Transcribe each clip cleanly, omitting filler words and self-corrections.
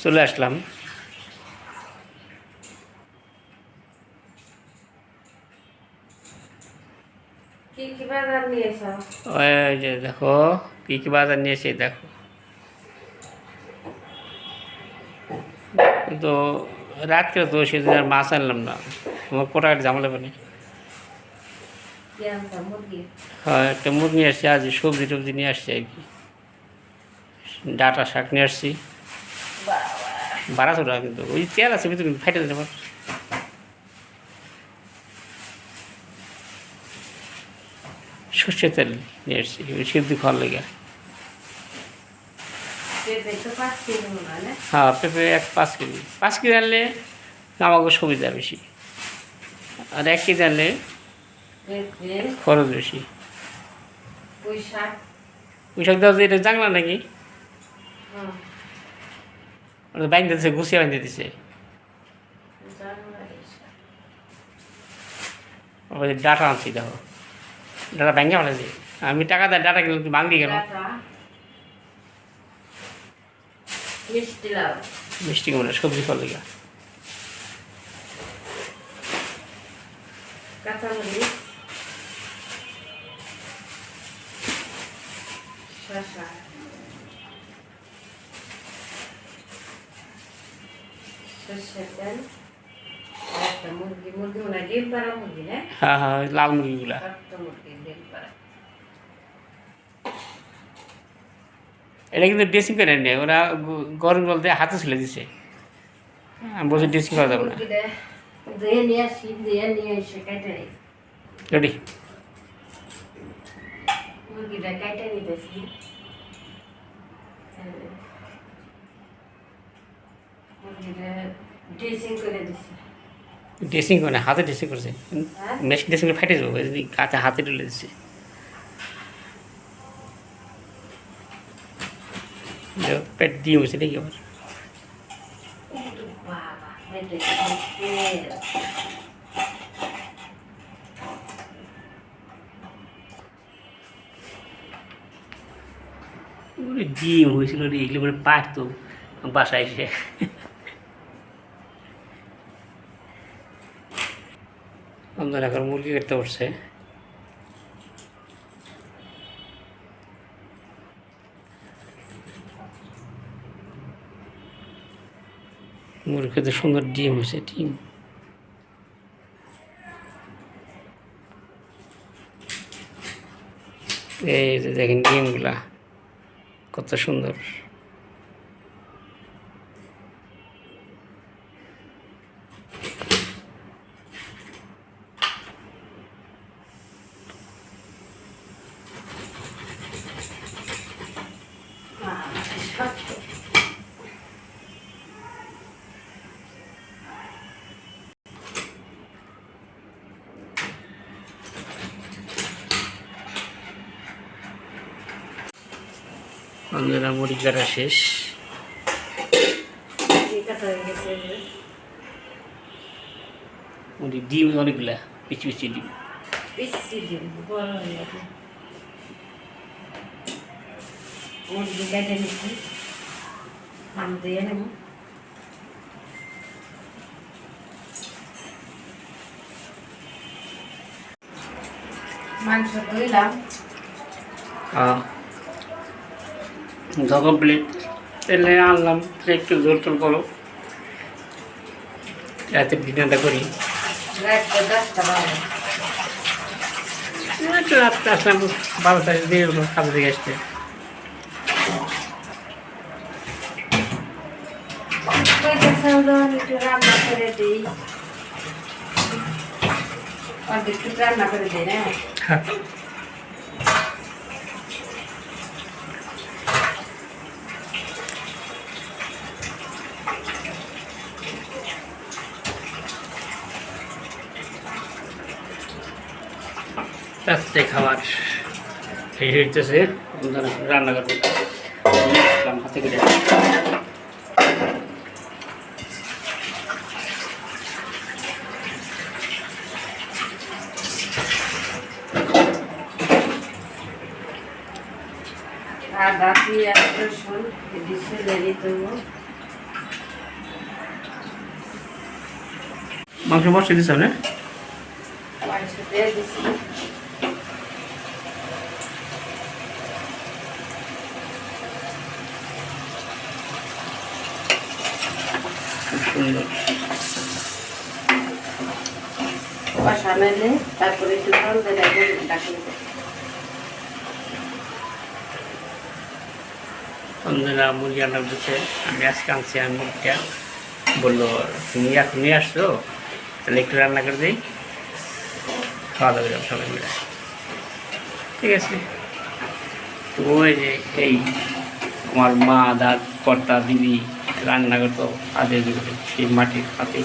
চলে আসলাম। ওই যে দেখো কী কী বাজার নিয়েছি দেখো। কিন্তু রাত্রে তো সেদিন আর মাছ আনলাম না, তোমার কোটাকাটি ঝামেলা পানি। হ্যাঁ, একটা মুরগি নিয়ে আসছি, আজ সবজি টবজি নিয়ে আসছি আর কি। ডাটা শাক নিয়ে আসছি, 1200 টাকা। কিন্তু ওই তেল আছে ভিতরে, কিন্তু ফাইটে দেবে। সর্ষের তেল নিয়ে আসছি ওই সিদ্ধি খাওয়ার লেগে। হ্যাঁ, পেঁপে 5 কেজি। 5 কেজি আনলে আমাকে সুবিধা বেশি, আর 1 কেজি আনলে খরচ বেশি। পুঁই শাক দেওয়া, এটা জানলা নাকি? ওটা বাইন্দে দিছে, গুছিয়ে বাইন্দে দিছে। ওই ডাটা আনছি দেখো, ডাটা ব্যাঙ্গে ফেলেছি। আমি টাকা দেয় ডাটা কিনলাম, তুই ভাঙলি কেন? মিষ্টি কেমন সবজি ফল লেগে। হ্যাঁ হ্যাঁ, লাল মুরগিগুলা। এটা কিন্তু ড্রেসিং করে নেই, ওরা গরম জল দিয়ে হাতে ছেলে দিছে। আমি বলছি ড্রেসিং করা যাবে না। রেডি। ড্রেসিং করে না, হাতে ড্রেসিং করছে। মেশিন ড্রেসিং করে ফাইটে যাবো, কাঁচা হাতে তুলে দিচ্ছে। পেট দিয়ে বসে দেখি আবার। ডিম হয়েছিল রে, এগুলো করে পারতো বাসায় এসে। আমাদের এখন মুরগি কাটতে পড়ছে। মুরগি খেতে সুন্দর ডিম হয়েছে, ডিম। এই যে দেখেন ডিমগুলা কত সুন্দর। আমাদের মুরগি কাটা শেষ। ডিম অনেকগুলা, পিচি পিচি ডিম। মুরগি কেটে নিচ্ছি, দিয়ে নেব। মাংস ধুইলাম, কমপ্লিট। তেলে আনলাম, একটু ঝোল টোল করো, রাতে ডিনারটা করি। রাত্রে আসলাম 12টা দিয়ে কাজে থেকে আসতে। রান্না করে দিই, রান্না করে দিই না। রাত্রে খাবার এই হইতেছে, রান্না করতে হাতে কেটে। আদা পেঁয়াজ রসুন দিচ্ছে, লেগে দেবো। মাংস বসে দিছ না? মাংস দিয়ে দিছি। খুব সুন্দর। কষা মেলে তারপরে একটু জল দিয়ে ডাকলে অন্ধরা মুরগি রান্না করতেছে। আমি আজকে আনছি আমি মুরগিটা, বললো তুমি এখন নিয়ে আসছো, তাহলে একটু রান্না করে দিই, খাওয়া দাওয়া করলাম সবাই মিলে। ঠিক আছে। তো ওই যে এই আমার মা দাদ কর্তা দিদি রান্না করতো আগে যুগে, সেই মাটির পাতে।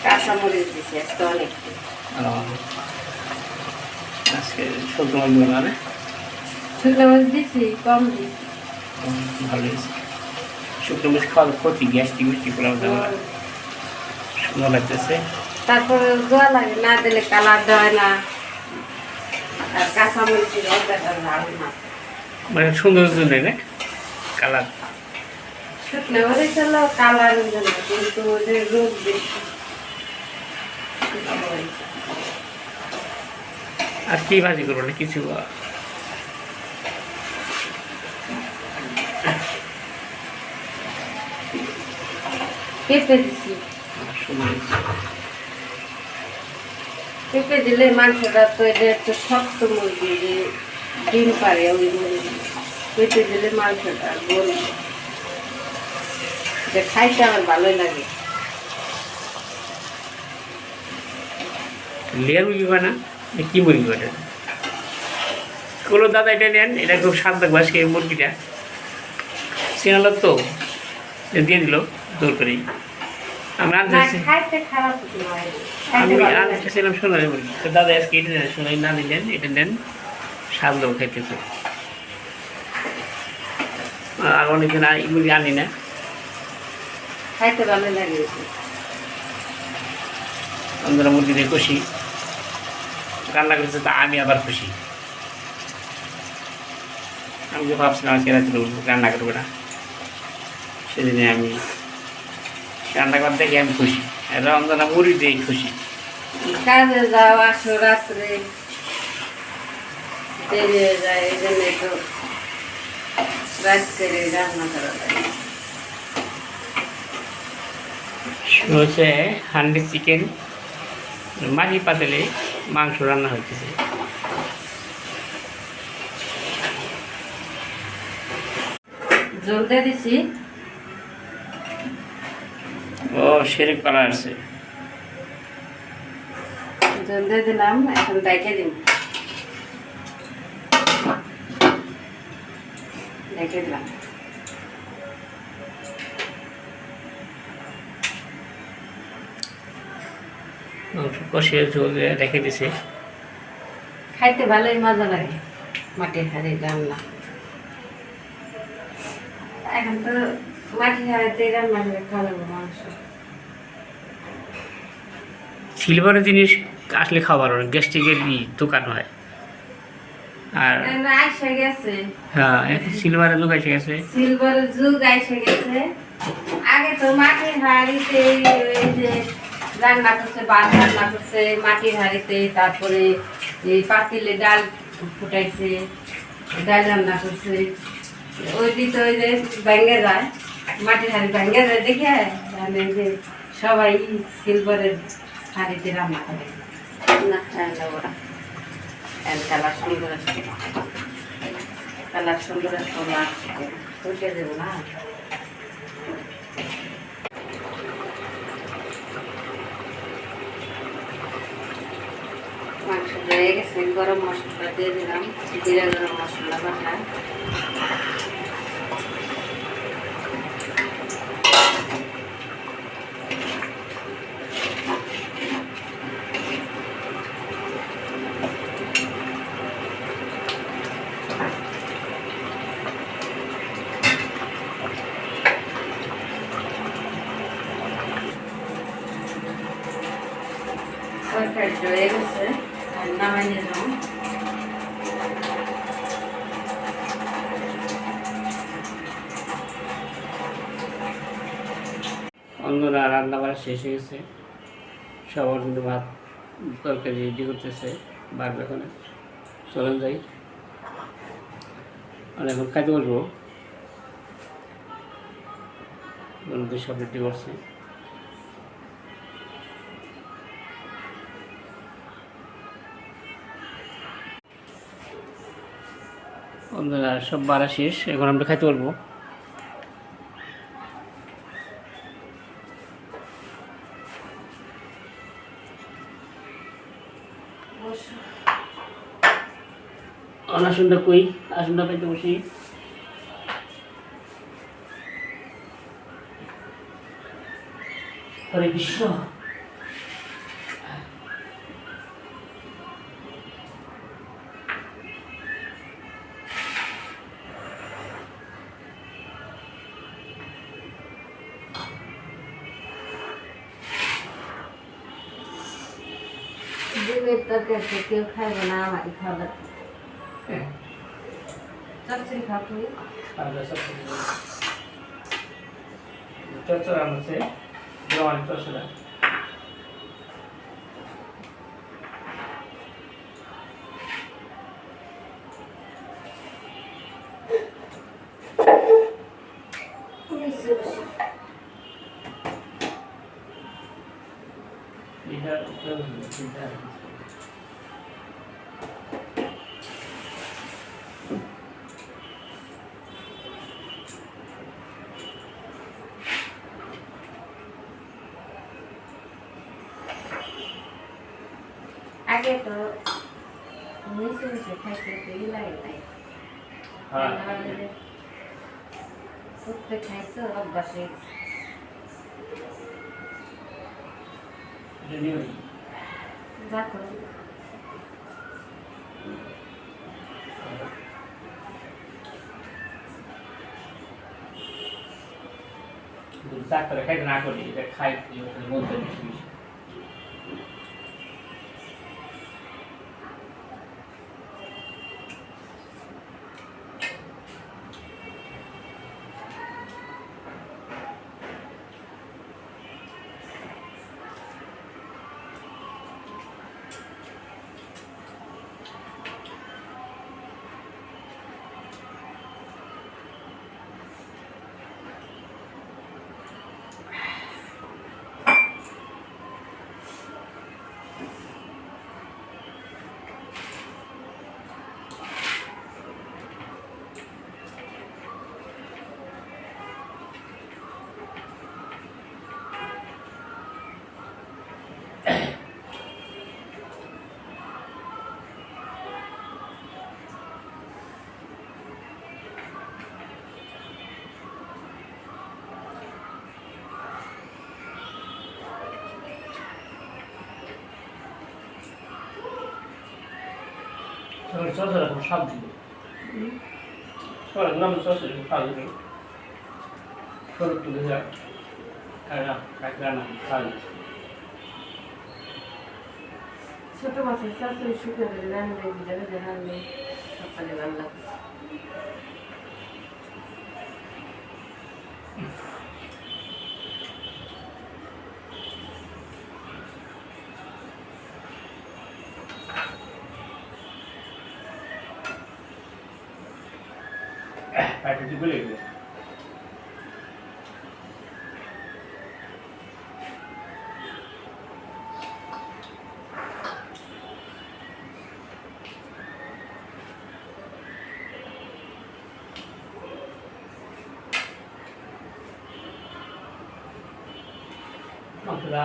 কাঁচামরিচ দিছি আজকে অনেক। আজকে সবজি মাছ দিল না? শুকনো মরিচ দিছি কম দিছি। ভালো হয়েছে। শুকনো মাছ খাওয়ার ক্ষতি, গ্যাস্ট্রিক মিষ্টি করে সুন্দর লাগতেছে। তারপরে দেওয়া লাগে, না দিলে কালার দেয় না, আর কাঁচামরিচের অর্ধেকটা ঝাল না। মানে সৌন্দর্যের জন্য না কালার। শুকনো মরিচ হলো কালারের জন্য, কিন্তু ওদের রোগ বেশি। আর কি ভাজি করবো না কিছু? পেঁপে দিছি। পেঁপে দিলে মাংসটা তো এটা একটু শক্ত মুরগি, যে ডিম পারে ওই মুরগি, পেঁপে দিলে মাংসটা গোল, এটা খাইতে আমার ভালোই লাগে। লেয়ার মুরগি হয় না, কি মুরগি হয়? কোনো দাদা এটা নেন, এটা খুব স্বাদ লাগবে আজকে এই মুরগিটা। চেনা লোক তো দিয়ে দিল জোর করেই। আমি আনতেছিলাম সোনালি মুরগি, তো দাদা আজকে এটা নেন, সোনালি না নিলেন, এটা নেন, স্বাদ লোক খাইতে। আর অনেকদিন এই মুরগি আনি না, খাইতে ভালো লাগে। আমরা মুরগি দিয়ে খুশি রান্না করছে, তা আমি আবার খুশি। আমি যে ভাবছিলাম আজকে রাত্রে রান্না করবো না, সেদিনে আমি রান্না করতে দেখি আমি খুশি। রমজানা মুড়ি দিয়ে খুশি। কাজে যাও, আসো রাত্রে দেরি হয়ে যায়, এই জন্য একটু রাত্রে রান্না করা লাগে। হচ্ছে হান্ডি চিকেন, মাটি পাতেলে মাংস রান্না হইতেছে। জল দিয়ে দিছি। ও সেরেক কালার আছে। জল দিয়ে দিলাম, এখন ডাইকে দিন, ডাইকে দিলাম। মাংস কষিয়ে ঝোল রেখে দিছে। খাইতে ভালোই মজা লাগে মাটির হাঁড়ি রান্না। এখন তো মাটির হাঁড়িতে রান্না করে খাওয়া মাংস। সিলভারের জিনিস আসলে খাবার গ্যাস্ট্রিকের দোকান হয়। আর আইসা গেছে, হ্যাঁ এখন সিলভারের যুগ এসে গেছে। সিলভারের যুগ আইসা গেছে। আগে তো মাটির হাঁড়িতে এই যে রান্না করছে, ভাত রান্না করছে মাটির হাঁড়িতে, তারপরে এই পাতিলে ডাল ফুটাইছে, ডাল রান্না করছে। ওই দিন তো ওই যে ভেঙে যায়, মাটির হাঁড়ি ভেঙে যায় দেখে, মানে যে সবাই সিলভারের হাঁড়িতে রান্না করে না। ওরা কালার সুন্দর আসছে, কালার সুন্দর আসছে, উঠে দেবো না। মাংস হয়ে গেছে, গরম মশলা দিয়ে দিলাম, জিরা গরম মশলা বাটা। তরকারিটা হয়ে গেছে, আর নামাই নিলাম। অন্যরা রান্না বাড়া শেষ হয়ে গেছে, সবার কিন্তু ভাত তরকারি রেডি করতেছে, বাড়বে এখন। চলেন যাই, আর এখন খাইতে বসবো। বন্ধুদের সব রেডি করছে। বন্ধুরা সব বাড়া শেষ, এখন আমরা খাইতে পারবো। আসনটা কই, আসনটা পাইতে বসি। হরে কৃষ্ণ। ডিমের তরকারি কেউ খাইবে না, আমারই খাওয়া চচ্চড়ি খাও তুমি? চচ্চড়া আছে, জওয়ান চচ্চড়া। আগে তো মিশে মিশে খাইতে ই লাগে নাই, প্রত্যেক খাইতে অভ্যাসে দেখো। ডাক্তারে খাইতে না করি, এটা খাই মধ্যে বেশি বেশি। চচ্চড়া খুব স্বাদ দিল, সবাই নাম চচ্চড়া খুব স্বাদ দিল। সরু তুলে যায় রান্না স্বাদ। ছোট মাছের চচ্চড়ি শুকিয়ে রান্না ভিজাবে যে রান্না সকালে রান্না প্যাকেটে বলে গেল। মাংসটা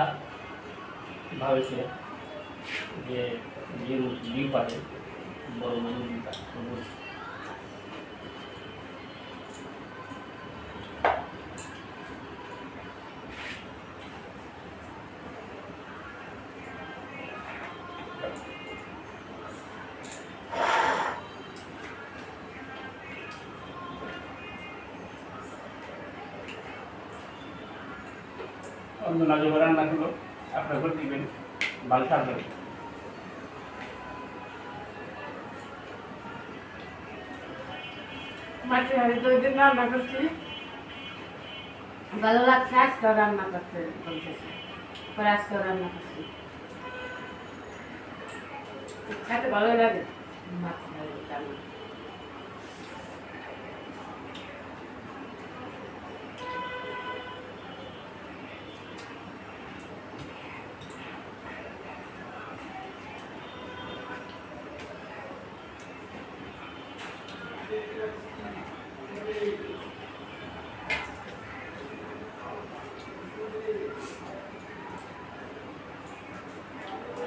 ভাবেছে যে ডিম পাবে, বড় মানুষ ডিম পাবে। অন্য না যখন রান্না করলো আপনার করে দিবেন, ভালো স্বাদ হবে। মাছের হাড়ি তো ওই দিন রান্না করছি, ভালো লাগছে। আজকে রান্না করতে বলতেছে, পরে আজকে রান্না করছি। খেতে ভালো লাগে মাছের হাঁড়ি রান্না।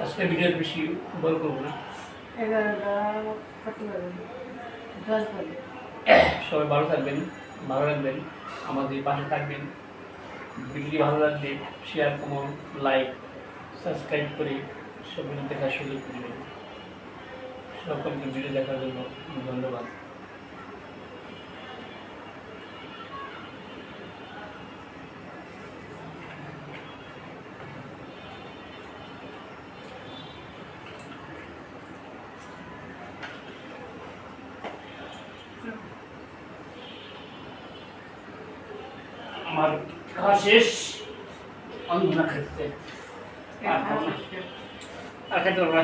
আজকে ভিডিও বেশি বড় করবো না। 11টা কত বাজে? 10 বাজে। সবাই ভালো থাকবেন, ভালো রাখবেন, আমাদের পাশে থাকবেন। ভিডিও ভালো লাগলে শেয়ার, কমেন্ট, লাইক, সাবস্ক্রাইব করে সবাই দেখার সুযোগ করবেন। সকলকে ভিডিও দেখার জন্য ধন্যবাদ। আমার খাওয়া শেষ, অন্ধনা খেতে আর খেতে পারবো না।